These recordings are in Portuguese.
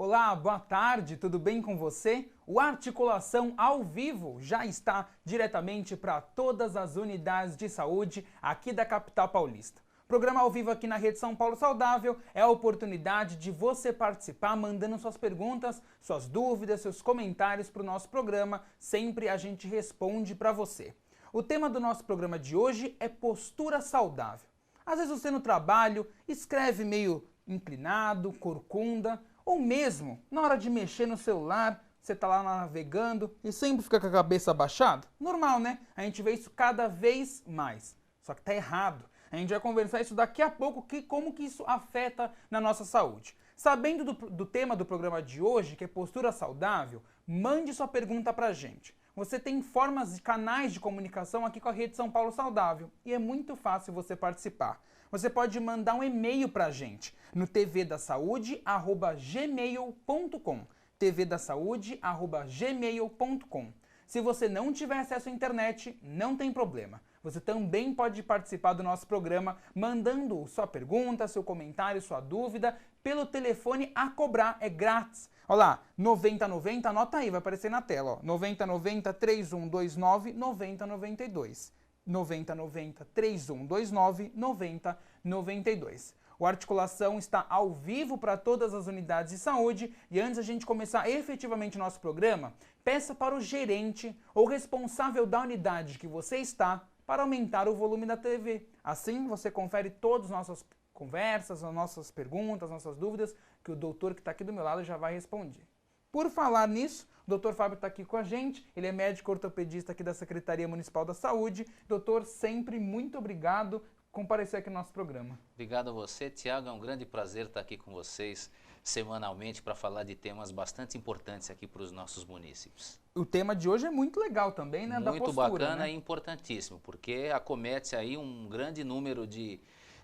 Olá, boa tarde, tudo bem com você? O Articulação ao Vivo já está diretamente para todas as unidades de saúde aqui da capital paulista. Programa ao vivo aqui na Rede São Paulo Saudável é a oportunidade de você participar mandando suas perguntas, suas dúvidas, seus comentários para o nosso programa. Sempre a gente responde para você. O tema do nosso programa de hoje é postura saudável. Às vezes você no trabalho escreve meio inclinado, corcunda, ou mesmo na hora de mexer no celular, você tá lá navegando e sempre fica com a cabeça abaixada. Normal, né? A gente vê isso cada vez mais. Só que tá errado. A gente vai conversar isso daqui a pouco, como que isso afeta na nossa saúde. Sabendo do tema do programa de hoje, que é postura saudável, mande sua pergunta pra gente. Você tem formas e canais de comunicação aqui com a Rede São Paulo Saudável e é muito fácil você participar. Você pode mandar um e-mail pra gente no tvdasaude@gmail.com tvdasaude@gmail.com. Se você não tiver acesso à internet, não tem problema. Você também pode participar do nosso programa mandando sua pergunta, seu comentário, sua dúvida pelo telefone a cobrar, é grátis. Olha lá, 9090, anota aí, vai aparecer na tela, ó. 9090 3129 9092. 9090 3129 9092. O Articulação está ao vivo para todas as unidades de saúde e antes da gente começar efetivamente o nosso programa, peça para o gerente ou responsável da unidade que você está para aumentar o volume da TV. Assim você confere todas as nossas conversas, as nossas perguntas, as nossas dúvidas, que o doutor que está aqui do meu lado já vai responder. Por falar nisso, o Dr. Fábio está aqui com a gente, ele é médico ortopedista aqui da Secretaria Municipal da Saúde. Doutor, sempre muito obrigado por comparecer aqui no nosso programa. Obrigado a você, Tiago, é um grande prazer estar aqui com vocês semanalmente para falar de temas bastante importantes aqui para os nossos munícipes. O tema de hoje é muito legal também, né? Da postura, muito bacana, né? E importantíssimo, porque acomete aí um grande número de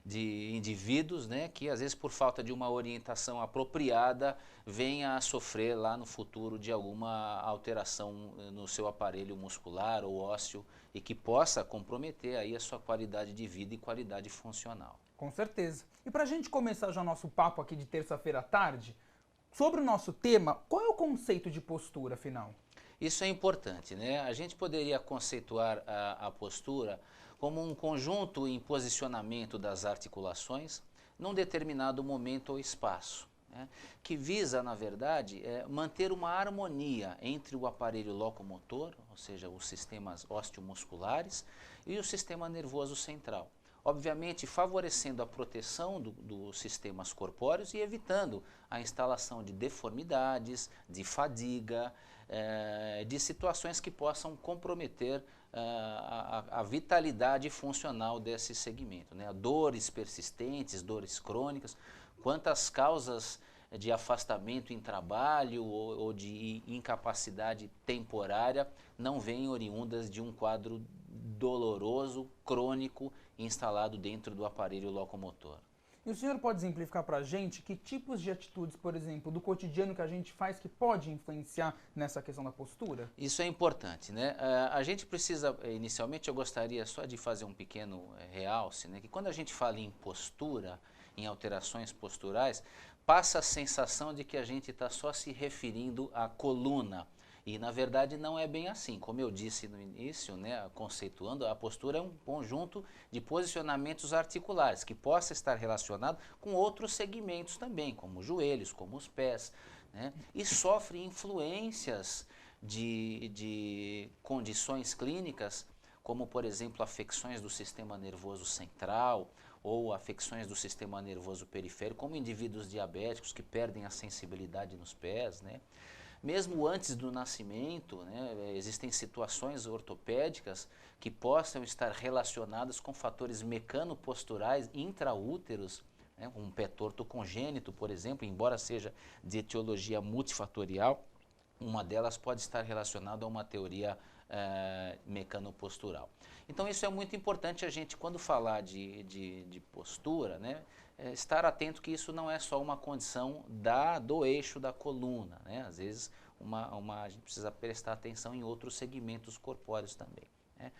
indivíduos, né, que às vezes por falta de uma orientação apropriada venha a sofrer lá no futuro de alguma alteração no seu aparelho muscular ou ósseo e que possa comprometer aí a sua qualidade de vida e qualidade funcional. Com certeza. E para a gente começar já nosso papo aqui de terça-feira à tarde, sobre o nosso tema, qual é o conceito de postura, afinal? Isso é importante, né? A gente poderia conceituar a postura como um conjunto em posicionamento das articulações num determinado momento ou espaço, né? Que visa, na verdade, manter uma harmonia entre o aparelho locomotor, ou seja, os sistemas osteomusculares, e o sistema nervoso central. Obviamente favorecendo a proteção dos sistemas corpóreos e evitando a instalação de deformidades, de fadiga, de situações que possam comprometer a vitalidade funcional desse segmento, né? Dores persistentes, dores crônicas, quantas causas de afastamento em trabalho ou de incapacidade temporária não vêm oriundas de um quadro doloroso, crônico, instalado dentro do aparelho locomotor. E o senhor pode exemplificar para a gente que tipos de atitudes, por exemplo, do cotidiano que a gente faz que pode influenciar nessa questão da postura? Isso é importante, né? A gente precisa, inicialmente eu gostaria só de fazer um pequeno realce, né? Que quando a gente fala em postura, em alterações posturais, passa a sensação de que a gente está só se referindo à coluna. E na verdade não é bem assim, como eu disse no início, né, conceituando, a postura é um conjunto de posicionamentos articulares que possa estar relacionado com outros segmentos também, como os joelhos, como os pés, né, e sofre influências de condições clínicas, como por exemplo afecções do sistema nervoso central ou afecções do sistema nervoso periférico, como indivíduos diabéticos que perdem a sensibilidade nos pés, né. Mesmo antes do nascimento, né, existem situações ortopédicas que possam estar relacionadas com fatores mecanoposturais intraúteros, né, um pé torto congênito, por exemplo, embora seja de etiologia multifatorial, uma delas pode estar relacionada a uma teoria mecanopostural. Então isso é muito importante a gente, quando falar de postura, né, estar atento que isso não é só uma condição do eixo da coluna, né? Às vezes a gente precisa prestar atenção em outros segmentos corpóreos também, né?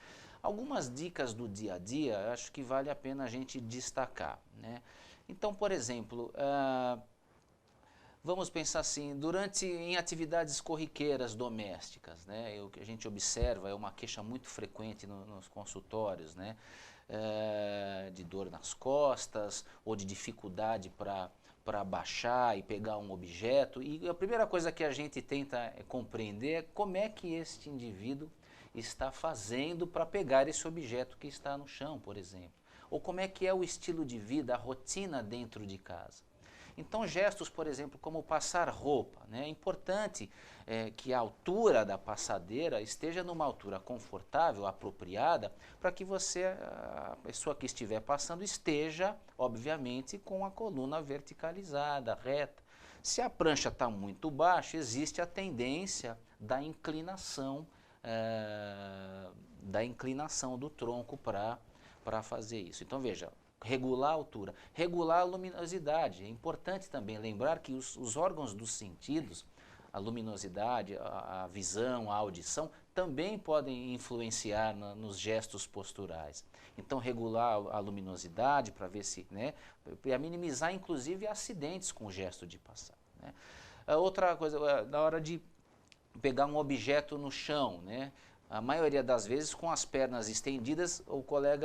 Algumas dicas do dia a dia acho que vale a pena a gente destacar, né? Então, por exemplo, Vamos pensar assim, em atividades corriqueiras domésticas, né? O que a gente observa é uma queixa muito frequente nos consultórios, né? De dor nas costas ou de dificuldade para baixar e pegar um objeto. E a primeira coisa que a gente tenta compreender é como é que este indivíduo está fazendo para pegar esse objeto que está no chão, por exemplo. Ou como é que é o estilo de vida, a rotina dentro de casa. Então, gestos, por exemplo, como passar roupa, né? É importante que a altura da passadeira esteja numa altura confortável, apropriada, para que a pessoa que estiver passando, esteja, obviamente, com a coluna verticalizada, reta. Se a prancha está muito baixa, existe a tendência da inclinação do tronco para fazer isso. Então, veja, regular a altura, regular a luminosidade. É importante também lembrar que os órgãos dos sentidos, a luminosidade, a visão, a audição, também podem influenciar nos gestos posturais. Então, regular a luminosidade para ver se, né, para minimizar inclusive acidentes com o gesto de passar, né. Outra coisa, na hora de pegar um objeto no chão, né, a maioria das vezes com as pernas estendidas,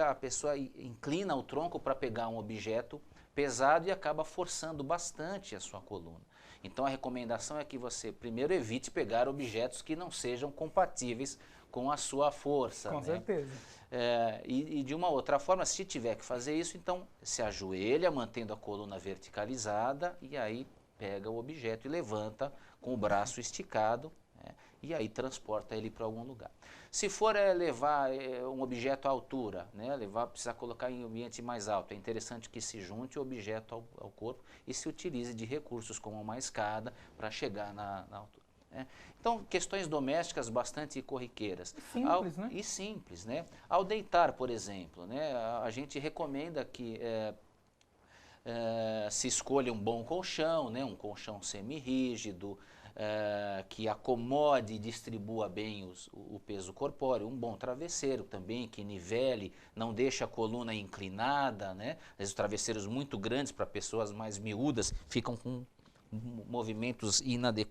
a pessoa inclina o tronco para pegar um objeto pesado e acaba forçando bastante a sua coluna. Então a recomendação é que você primeiro evite pegar objetos que não sejam compatíveis com a sua força. Com certeza. E de uma outra forma, se tiver que fazer isso, então se ajoelha, mantendo a coluna verticalizada e aí pega o objeto e levanta com o braço esticado, né, e aí transporta ele para algum lugar. Se for levar um objeto à altura, né, precisar colocar em ambiente mais alto, é interessante que se junte o objeto ao corpo e se utilize de recursos como uma escada para chegar na altura, né. Então, questões domésticas bastante corriqueiras. Simples, né? E simples, né? Ao deitar, por exemplo, né, a gente recomenda que se escolha um bom colchão, né, um colchão semi-rígido, que acomode e distribua bem o peso corpóreo, um bom travesseiro também, que nivele, não deixe a coluna inclinada, né? Às vezes travesseiros muito grandes para pessoas mais miúdas ficam com movimentos,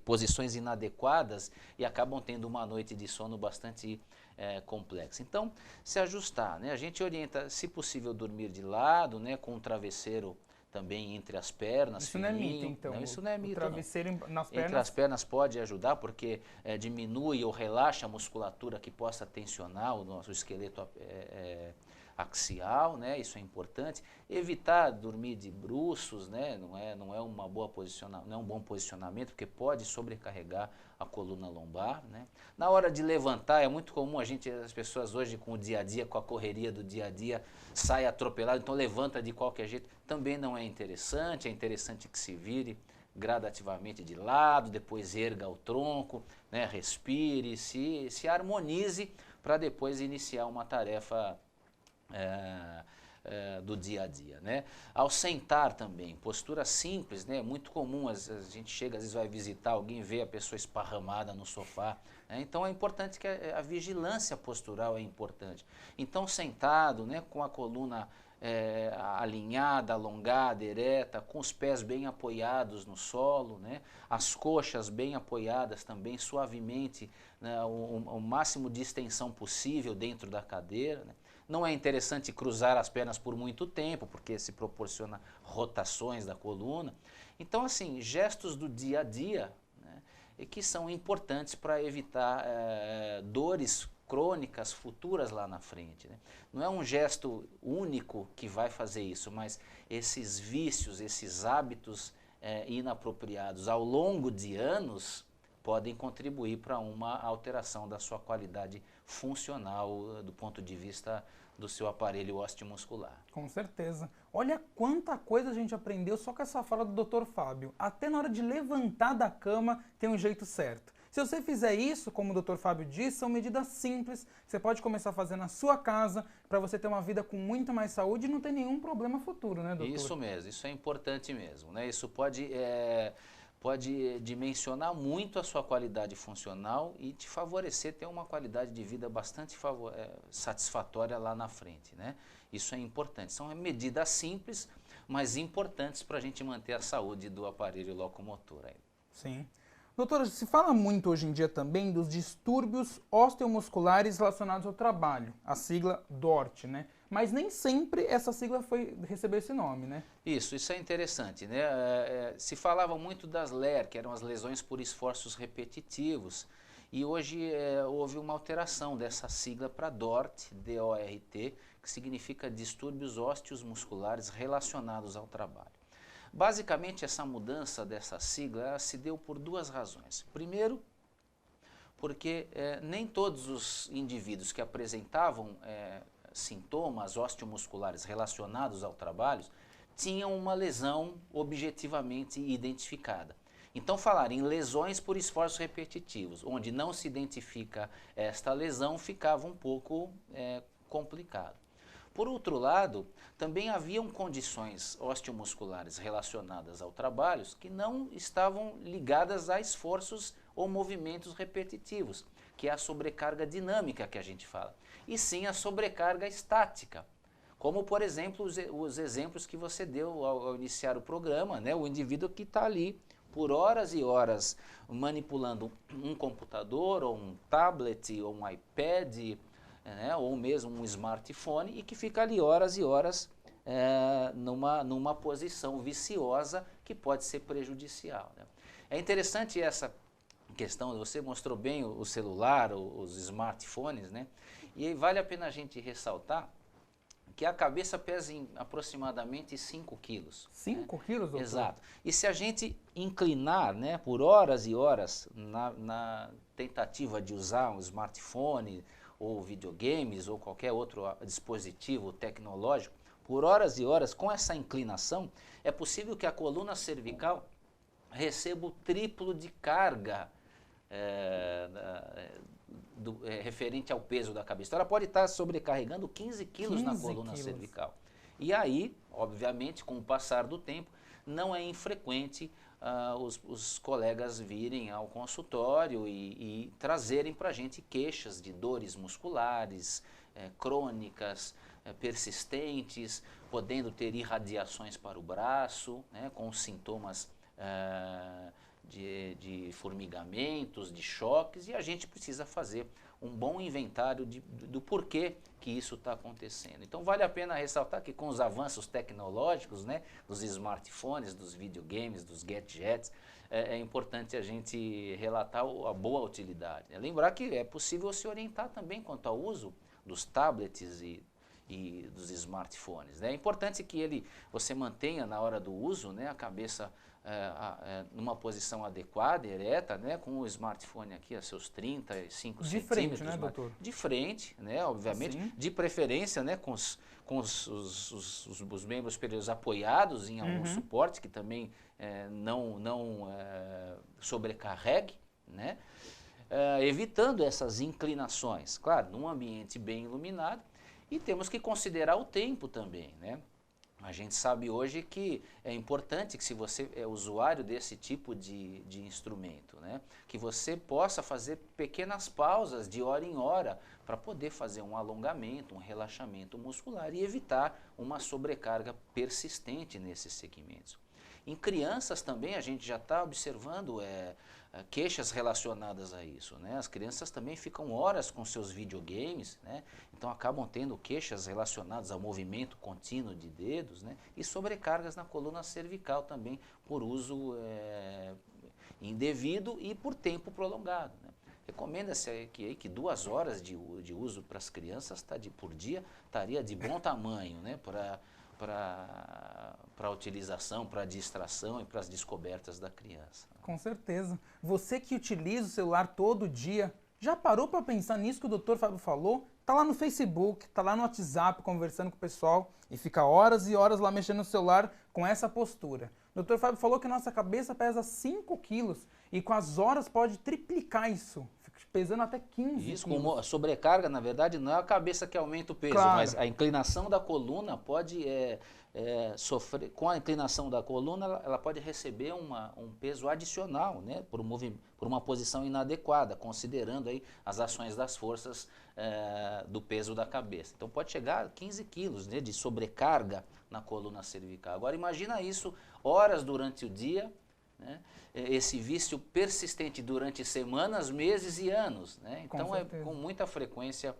posições inadequadas e acabam tendo uma noite de sono bastante complexa. Então, se ajustar, né? A gente orienta, se possível, dormir de lado, né, com um travesseiro também entre as pernas. Isso não é mito, então? Não, isso não é mito, o travesseiro nas pernas... Entre as pernas pode ajudar, porque diminui ou relaxa a musculatura que possa tensionar o nosso esqueleto axial, né? Isso é importante. Evitar dormir de bruços, né? Não é um bom posicionamento, porque pode sobrecarregar a coluna lombar, né? Na hora de levantar, é muito comum as pessoas hoje com o dia a dia, com a correria do dia a dia, sai atropelado, então levanta de qualquer jeito. Também não é interessante, é interessante que se vire gradativamente de lado, depois erga o tronco, né? Respire, se harmonize para depois iniciar uma tarefa do dia a dia, né? Ao sentar também, postura simples, né? Muito comum, a gente chega, às vezes vai visitar alguém, vê a pessoa esparramada no sofá, né? Então é importante que a vigilância postural é importante. Então sentado, né, com a coluna alinhada, alongada, ereta, com os pés bem apoiados no solo, né? As coxas bem apoiadas também, suavemente, né? O máximo de extensão possível dentro da cadeira, né? Não é interessante cruzar as pernas por muito tempo, porque se proporciona rotações da coluna. Então, assim, gestos do dia a dia, né, que são importantes para evitar dores crônicas futuras lá na frente, né? Não é um gesto único que vai fazer isso, mas esses vícios, esses hábitos inapropriados ao longo de anos podem contribuir para uma alteração da sua qualidade funcional do ponto de vista do seu aparelho osteomuscular. Com certeza. Olha quanta coisa a gente aprendeu só com essa fala do Dr. Fábio. Até na hora de levantar da cama tem um jeito certo. Se você fizer isso, como o Dr. Fábio disse, são medidas simples que você pode começar a fazer na sua casa para você ter uma vida com muito mais saúde e não ter nenhum problema futuro, né, doutor? Isso mesmo, isso é importante mesmo, né? Isso pode dimensionar muito a sua qualidade funcional e te favorecer ter uma qualidade de vida bastante satisfatória lá na frente, né? Isso é importante. São medidas simples, mas importantes para a gente manter a saúde do aparelho locomotor. Sim. Doutora, se fala muito hoje em dia também dos distúrbios osteomusculares relacionados ao trabalho, a sigla DORT, né? Mas nem sempre essa sigla recebeu esse nome, né? Isso é interessante, né? Se falava muito das LER, que eram as lesões por esforços repetitivos, e hoje houve uma alteração dessa sigla para DORT, D-O-R-T, que significa distúrbios ósseos musculares relacionados ao trabalho. Basicamente, essa mudança dessa sigla se deu por duas razões. Primeiro, porque nem todos os indivíduos que apresentavam sintomas osteomusculares relacionados ao trabalho tinham uma lesão objetivamente identificada. Então, falar em lesões por esforços repetitivos, onde não se identifica esta lesão, ficava um pouco complicado. Por outro lado, também haviam condições osteomusculares relacionadas ao trabalho que não estavam ligadas a esforços ou movimentos repetitivos, que é a sobrecarga dinâmica que a gente fala, e sim a sobrecarga estática. Como, por exemplo, os exemplos que você deu ao iniciar o programa, né? O indivíduo que está ali por horas e horas manipulando um computador, ou um tablet, ou um iPad, ou mesmo um smartphone, e que fica ali horas e horas numa posição viciosa que pode ser prejudicial, né? É interessante essa questão, você mostrou bem o celular, os smartphones, né? E aí vale a pena a gente ressaltar que a cabeça pesa em aproximadamente 5 quilos. 5 quilos, doutor? Exato. E se a gente inclinar, né, por horas e horas na tentativa de usar um smartphone, ou videogames, ou qualquer outro dispositivo tecnológico, por horas e horas, com essa inclinação, é possível que a coluna cervical receba o triplo de carga referente ao peso da cabeça. Então, ela pode estar sobrecarregando 15 quilos na coluna cervical. E aí, obviamente, com o passar do tempo, não é infrequente os colegas virem ao consultório e trazerem para a gente queixas de dores musculares, crônicas, persistentes, podendo ter irradiações para o braço, né, com sintomas de formigamentos, de choques, e a gente precisa fazer um bom inventário do porquê que isso está acontecendo. Então vale a pena ressaltar que com os avanços tecnológicos, né, dos smartphones, dos videogames, dos gadgets, é importante a gente relatar a boa utilidade. Lembrar que é possível se orientar também quanto ao uso dos tablets e dos smartphones, né? É importante que você mantenha na hora do uso, né, a cabeça numa posição adequada, ereta, né, com o smartphone aqui a seus 35 de centímetros. Frente, né, doutor? De frente, né, obviamente, assim, de preferência, né, com os membros superiores apoiados em algum suporte, que também não sobrecarregue, né, evitando essas inclinações, claro, num ambiente bem iluminado, e temos que considerar o tempo também, né? A gente sabe hoje que é importante que, se você é usuário desse tipo de instrumento, né, que você possa fazer pequenas pausas de hora em hora para poder fazer um alongamento, um relaxamento muscular e evitar uma sobrecarga persistente nesses segmentos. Em crianças também a gente já está observando queixas relacionadas a isso, né? As crianças também ficam horas com seus videogames, né? Então acabam tendo queixas relacionadas ao movimento contínuo de dedos, né? E sobrecargas na coluna cervical também por uso indevido e por tempo prolongado, né? Recomenda-se que 2 horas de uso para as crianças por dia estaria de bom tamanho, né? Para a utilização, para a distração e para as descobertas da criança. Com certeza. Você que utiliza o celular todo dia, já parou para pensar nisso que o Dr. Fábio falou? Tá lá no Facebook, tá lá no WhatsApp conversando com o pessoal e fica horas e horas lá mexendo no celular com essa postura. O Dr. Fábio falou que nossa cabeça pesa 5 quilos e com as horas pode triplicar isso, pesando até 15 Isso, quilos. como a sobrecarga, na verdade, não é a cabeça que aumenta o peso, Claro. mas a inclinação da coluna pode sofrer, com a inclinação da coluna, ela pode receber um peso adicional, né, por uma posição inadequada, considerando aí as ações das forças do peso da cabeça. Então pode chegar a 15 quilos, né, de sobrecarga na coluna cervical. Agora imagina isso horas durante o dia, né? Esse vício persistente durante semanas, meses e anos, né? Então com muita frequência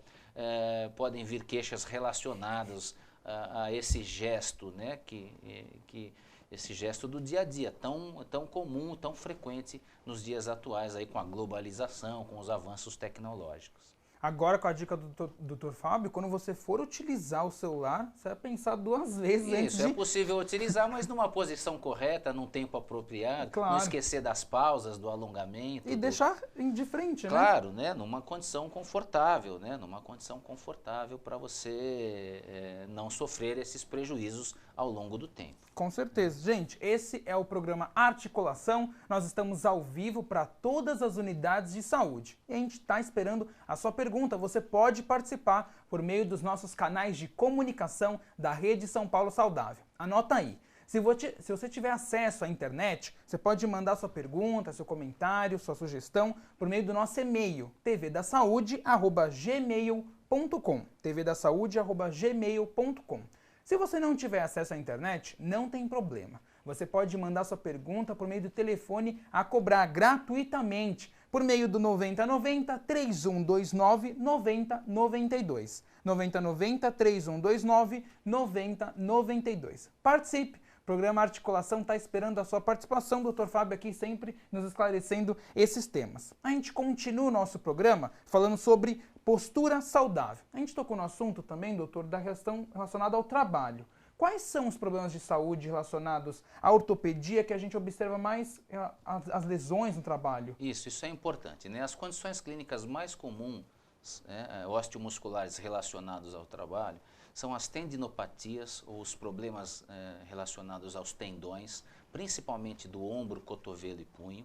podem vir queixas relacionadas a esse gesto, né? que esse gesto do dia a dia, tão comum, tão frequente nos dias atuais, aí, com a globalização, com os avanços tecnológicos. Agora, com a dica do Dr. Fábio, quando você for utilizar o celular, você vai pensar 2 vezes antes de... Isso, é possível utilizar, mas numa posição correta, num tempo apropriado, Claro. não esquecer das pausas, do alongamento. E deixar de frente, claro, né? Numa condição confortável, né? Numa condição confortável para você não sofrer esses prejuízos ao longo do tempo. Com certeza. Gente, esse é o programa Articulação. Nós estamos ao vivo para todas as unidades de saúde. E a gente está esperando a sua pergunta. Você pode participar por meio dos nossos canais de comunicação da Rede São Paulo Saudável. Anota aí. Se você tiver acesso à internet, você pode mandar sua pergunta, seu comentário, sua sugestão por meio do nosso e-mail, tvdasaude@gmail.com, tvdasaude@gmail.com. Se você não tiver acesso à internet, não tem problema. Você pode mandar sua pergunta por meio do telefone a cobrar gratuitamente, por meio do 9090 3129 9092. 9090 3129 9092. Participe! O programa Articulação está esperando a sua participação, Dr. Fábio aqui sempre nos esclarecendo esses temas. A gente continua o nosso programa falando sobre postura saudável. A gente tocou no assunto também, doutor, da questão relacionada ao trabalho. Quais são os problemas de saúde relacionados à ortopedia que a gente observa mais as lesões no trabalho? Isso é importante, né? As condições clínicas mais comuns, né, osteomusculares relacionados ao trabalho, são as tendinopatias ou os problemas relacionados aos tendões, principalmente do ombro, cotovelo e punho.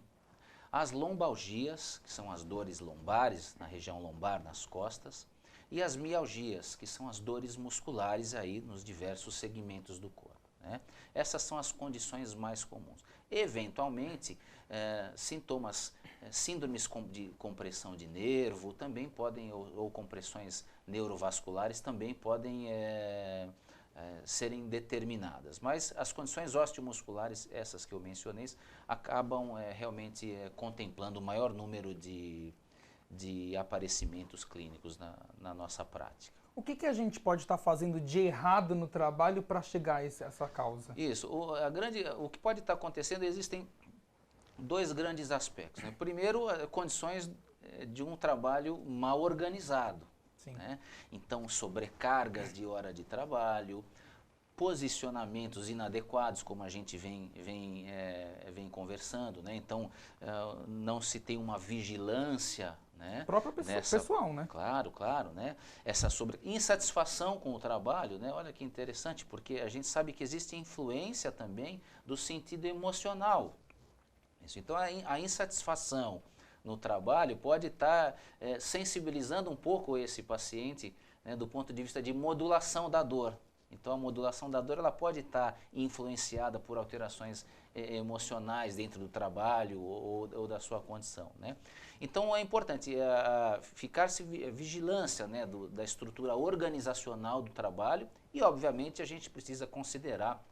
As lombalgias, que são as dores lombares, na região lombar, nas costas. E as mialgias, que são as dores musculares aí nos diversos segmentos do corpo, né? Essas são as condições mais comuns. Eventualmente, sintomas, síndromes de compressão de nervo também podem, ou compressões neurovasculares também podem serem determinadas. Mas as condições osteomusculares, essas que eu mencionei, acabam realmente contemplando o maior número de aparecimentos clínicos na nossa prática. O que a gente pode estar fazendo de errado no trabalho para chegar a essa causa? Isso, o que pode estar acontecendo, existem 2 grandes aspectos, né? Primeiro, condições de um trabalho mal organizado, né? Então, sobrecargas de hora de trabalho, posicionamentos inadequados, como a gente vem conversando, né? Então, não se tem uma vigilância, né? Própria pessoal, né? Claro, né? Essa insatisfação com o trabalho, né? Olha que interessante, porque a gente sabe que existe influência também do sentido emocional. Então, a insatisfação no trabalho pode estar sensibilizando um pouco esse paciente, né, do ponto de vista de modulação da dor. Então, a modulação da dor ela pode estar influenciada por alterações emocionais dentro do trabalho ou da sua condição, né? Então, é importante ficar-se vigilância, né, da estrutura organizacional do trabalho e, obviamente, a gente precisa considerar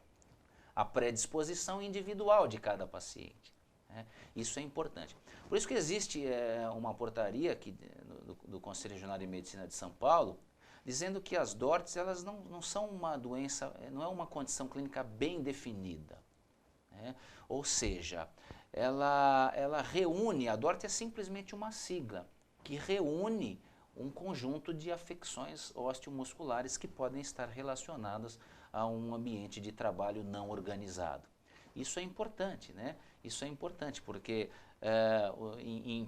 a predisposição individual de cada paciente, né? Isso é importante. Por isso que existe uma portaria aqui do Conselho Regional de Medicina de São Paulo, dizendo que as DORTs elas não são uma doença, não é uma condição clínica bem definida, né? Ou seja, ela reúne, a DORT é simplesmente uma sigla que reúne um conjunto de afecções osteomusculares que podem estar relacionadas a um ambiente de trabalho não organizado. Isso é importante, né? Isso é importante porque em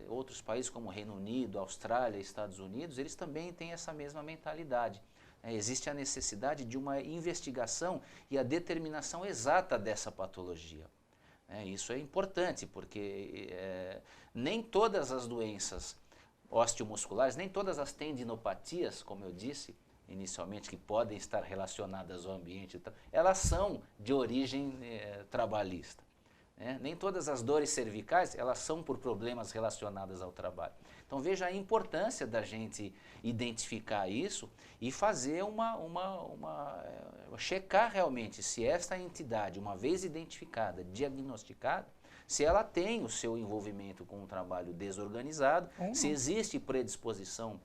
outros países como Reino Unido, Austrália, Estados Unidos, eles também têm essa mesma mentalidade. Existe a necessidade de uma investigação e a determinação exata dessa patologia, Isso é importante, porque nem todas as doenças osteomusculares, nem todas as tendinopatias, como eu disse inicialmente, que podem estar relacionadas ao ambiente, elas são de origem trabalhista. Nem todas as dores cervicais, elas são por problemas relacionados ao trabalho. Então veja a importância da gente identificar isso e fazer checar realmente se esta entidade, uma vez identificada, diagnosticada, se ela tem o seu envolvimento com o trabalho desorganizado, se existe predisposição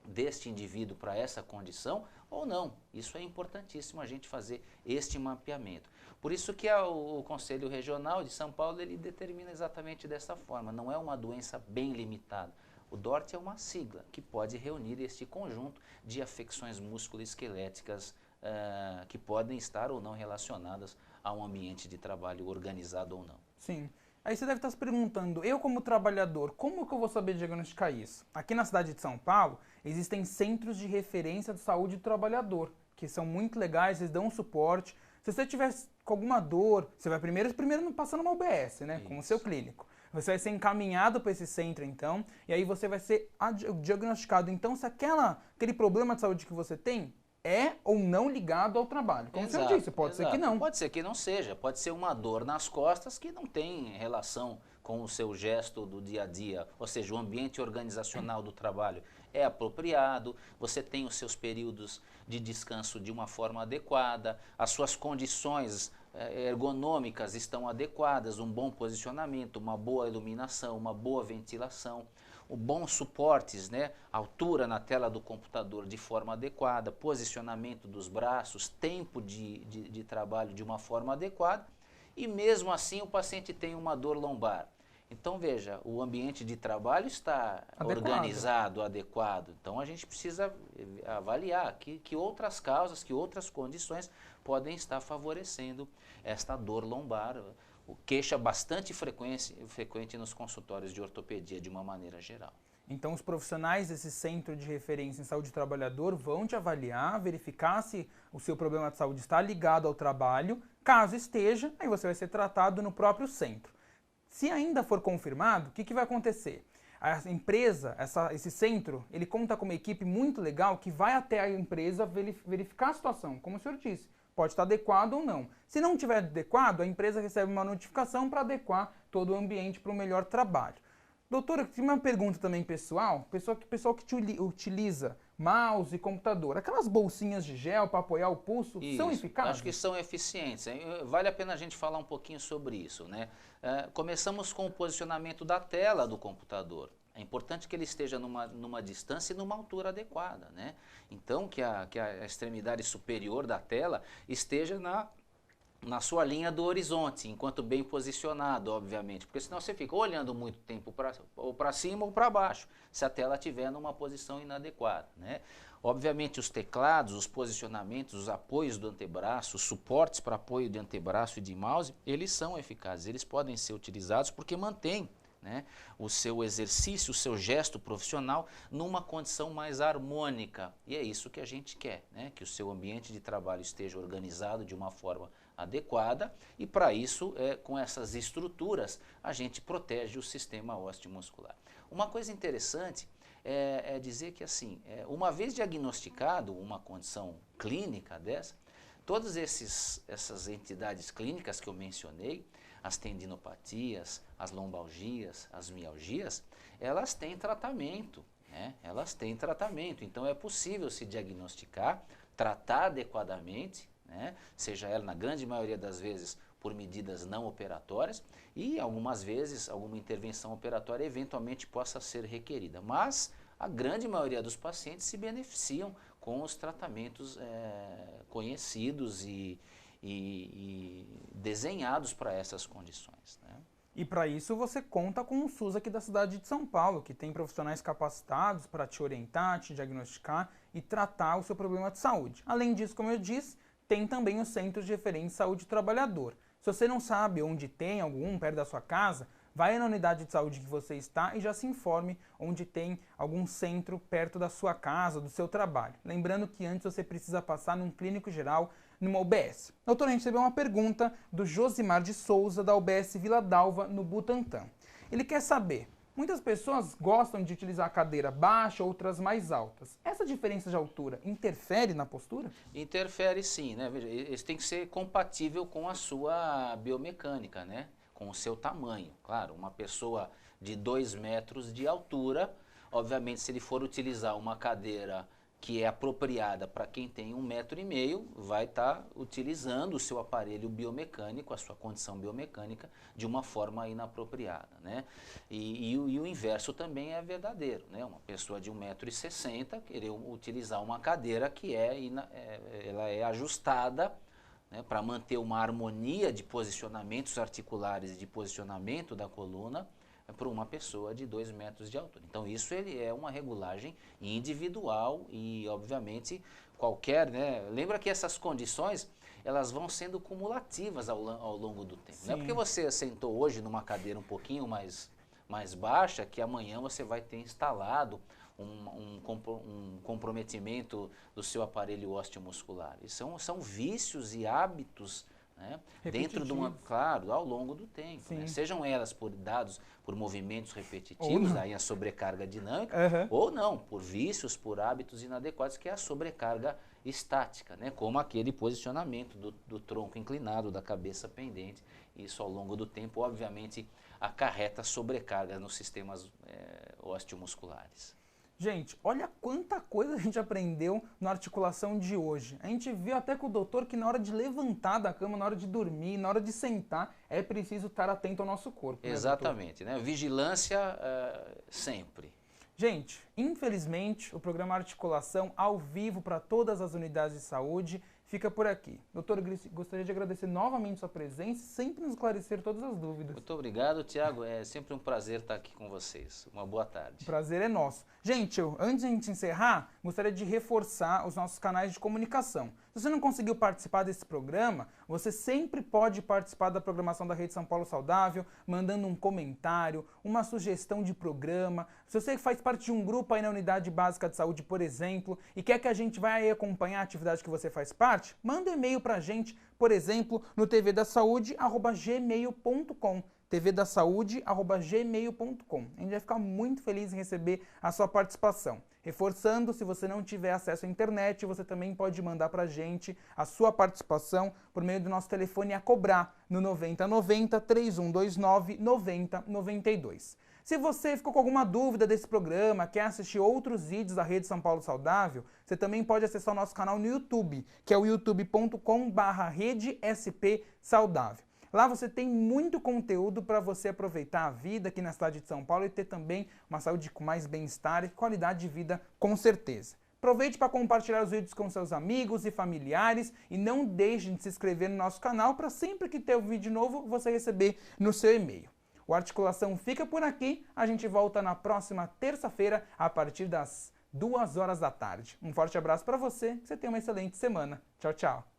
deste indivíduo para essa condição ou não. Isso é importantíssimo a gente fazer este mapeamento. Por isso que o Conselho Regional de São Paulo ele determina exatamente dessa forma, não é uma doença bem limitada. O DORT é uma sigla que pode reunir este conjunto de afecções musculoesqueléticas que podem estar ou não relacionadas a um ambiente de trabalho organizado ou não. Sim. Aí você deve estar se perguntando, eu como trabalhador, como que eu vou saber diagnosticar isso? Aqui na cidade de São Paulo, existem centros de referência de saúde do trabalhador, que são muito legais, eles dão um suporte. Se você tiver com alguma dor, você vai primeiro passando uma UBS, né, com o seu clínico. Você vai ser encaminhado para esse centro, então, e aí você vai ser diagnosticado. Então, se aquele problema de saúde que você tem é ou não ligado ao trabalho. Como você disse, pode ser que não. Pode ser que não seja, pode ser uma dor nas costas que não tem relação com o seu gesto do dia a dia, ou seja, o ambiente organizacional do trabalho é apropriado, você tem os seus períodos de descanso de uma forma adequada, as suas condições ergonômicas estão adequadas, um bom posicionamento, uma boa iluminação, uma boa ventilação, bons suportes, altura na tela do computador de forma adequada, posicionamento dos braços, tempo de trabalho de uma forma adequada, e mesmo assim o paciente tem uma dor lombar. Então veja, o ambiente de trabalho está organizado, adequado, então a gente precisa avaliar que outras causas, que outras condições podem estar favorecendo esta dor lombar, queixa bastante frequente nos consultórios de ortopedia de uma maneira geral. Então os profissionais desse centro de referência em saúde do trabalhador vão te avaliar, verificar se o seu problema de saúde está ligado ao trabalho. Caso esteja, aí você vai ser tratado no próprio centro. Se ainda for confirmado, o que vai acontecer? A empresa, esse centro, ele conta com uma equipe muito legal que vai até a empresa verificar a situação, como o senhor disse. Pode estar adequado ou não. Se não estiver adequado, a empresa recebe uma notificação para adequar todo o ambiente para um melhor trabalho. Doutora, tem uma pergunta também pessoal, pessoal que utiliza mouse e computador. Aquelas bolsinhas de gel para apoiar o pulso, são eficazes? Acho que são eficientes. Vale a pena a gente falar um pouquinho sobre isso, começamos com o posicionamento da tela do computador. É importante que ele esteja numa distância e numa altura adequada, Então, que a extremidade superior da tela esteja na sua linha do horizonte, enquanto bem posicionado, obviamente, porque senão você fica olhando muito tempo ou para cima ou para baixo, se a tela estiver numa posição inadequada, Obviamente os teclados, os posicionamentos, os apoios do antebraço, os suportes para apoio de antebraço e de mouse, eles são eficazes, eles podem ser utilizados porque mantêm o seu exercício, o seu gesto profissional numa condição mais harmônica. E é isso que a gente quer, que o seu ambiente de trabalho esteja organizado de uma forma adequada e para isso, com essas estruturas, a gente protege o sistema osteomuscular. Uma coisa interessante é dizer que assim, uma vez diagnosticado uma condição clínica dessa, todas essas entidades clínicas que eu mencionei, as tendinopatias, as lombalgias, as mialgias, elas têm tratamento, Elas têm tratamento, então é possível se diagnosticar, tratar adequadamente, seja ela na grande maioria das vezes por medidas não operatórias e algumas vezes alguma intervenção operatória eventualmente possa ser requerida, mas a grande maioria dos pacientes se beneficiam com os tratamentos conhecidos e desenhados para essas condições. E para isso você conta com o SUS aqui da cidade de São Paulo, que tem profissionais capacitados para te orientar, te diagnosticar e tratar o seu problema de saúde. Além disso, como eu disse, tem também os Centros de Referência de Saúde do Trabalhador. Se você não sabe onde tem algum perto da sua casa, vai na unidade de saúde que você está e já se informe onde tem algum centro perto da sua casa, do seu trabalho. Lembrando que antes você precisa passar num clínico geral, numa UBS. Doutor, a gente recebeu uma pergunta do Josimar de Souza, da UBS Vila Dalva, no Butantã. Ele quer saber, muitas pessoas gostam de utilizar a cadeira baixa, outras mais altas. Essa diferença de altura interfere na postura? Interfere sim, né? Veja, isso tem que ser compatível com a sua biomecânica, né? Com o seu tamanho. Claro, uma pessoa de 2 metros de altura, obviamente se ele for utilizar uma cadeira que é apropriada para quem tem 1,5 metro, vai estar utilizando o seu aparelho biomecânico, a sua condição biomecânica, de uma forma inapropriada, né? E o inverso também é verdadeiro, né? Uma pessoa de 1,60 m querer utilizar uma cadeira que ela é ajustada, né, para manter uma harmonia de posicionamentos articulares e de posicionamento da coluna, para uma pessoa de 2 metros de altura. Então isso ele é uma regulagem individual e obviamente qualquer, né? Lembra que essas condições elas vão sendo cumulativas ao longo do tempo. Não é porque você sentou hoje numa cadeira um pouquinho mais baixa que amanhã você vai ter instalado um comprometimento do seu aparelho osteomuscular. E são vícios e hábitos, né, dentro de claro, ao longo do tempo, né? Sejam elas dados por movimentos repetitivos, aí a sobrecarga dinâmica, ou não, por vícios, por hábitos inadequados, que é a sobrecarga estática, né? Como aquele posicionamento do tronco inclinado, da cabeça pendente. Isso ao longo do tempo, obviamente, acarreta sobrecarga nos sistemas osteomusculares. Gente, olha quanta coisa a gente aprendeu na articulação de hoje. A gente viu até com o doutor que na hora de levantar da cama, na hora de dormir, na hora de sentar, é preciso estar atento ao nosso corpo. Exatamente, né? Vigilância sempre. Gente, infelizmente, o programa Articulação ao vivo para todas as unidades de saúde fica por aqui. Doutor, gostaria de agradecer novamente sua presença e sempre nos esclarecer todas as dúvidas. Muito obrigado, Tiago. É sempre um prazer estar aqui com vocês. Uma boa tarde. O prazer é nosso. Gente, antes de a gente encerrar, gostaria de reforçar os nossos canais de comunicação. Se você não conseguiu participar desse programa, você sempre pode participar da programação da Rede São Paulo Saudável, mandando um comentário, uma sugestão de programa. Se você faz parte de um grupo aí na Unidade Básica de Saúde, por exemplo, e quer que a gente vá aí acompanhar a atividade que você faz parte, manda um e-mail pra gente, por exemplo, no tvdasaude@gmail.com. tvdasaude@gmail.com. A gente vai ficar muito feliz em receber a sua participação. Reforçando, se você não tiver acesso à internet, você também pode mandar pra gente a sua participação por meio do nosso telefone a cobrar no 9090 3129 9092. Se você ficou com alguma dúvida desse programa, quer assistir outros vídeos da Rede São Paulo Saudável, você também pode acessar o nosso canal no YouTube, que é o youtube.com/redespsaudável. Lá você tem muito conteúdo para você aproveitar a vida aqui na cidade de São Paulo e ter também uma saúde com mais bem-estar e qualidade de vida com certeza. Aproveite para compartilhar os vídeos com seus amigos e familiares e não deixe de se inscrever no nosso canal para sempre que ter um vídeo novo você receber no seu e-mail. O Articulação fica por aqui, a gente volta na próxima terça-feira a partir das 2 horas da tarde. Um forte abraço para você, que você tenha uma excelente semana. Tchau, tchau.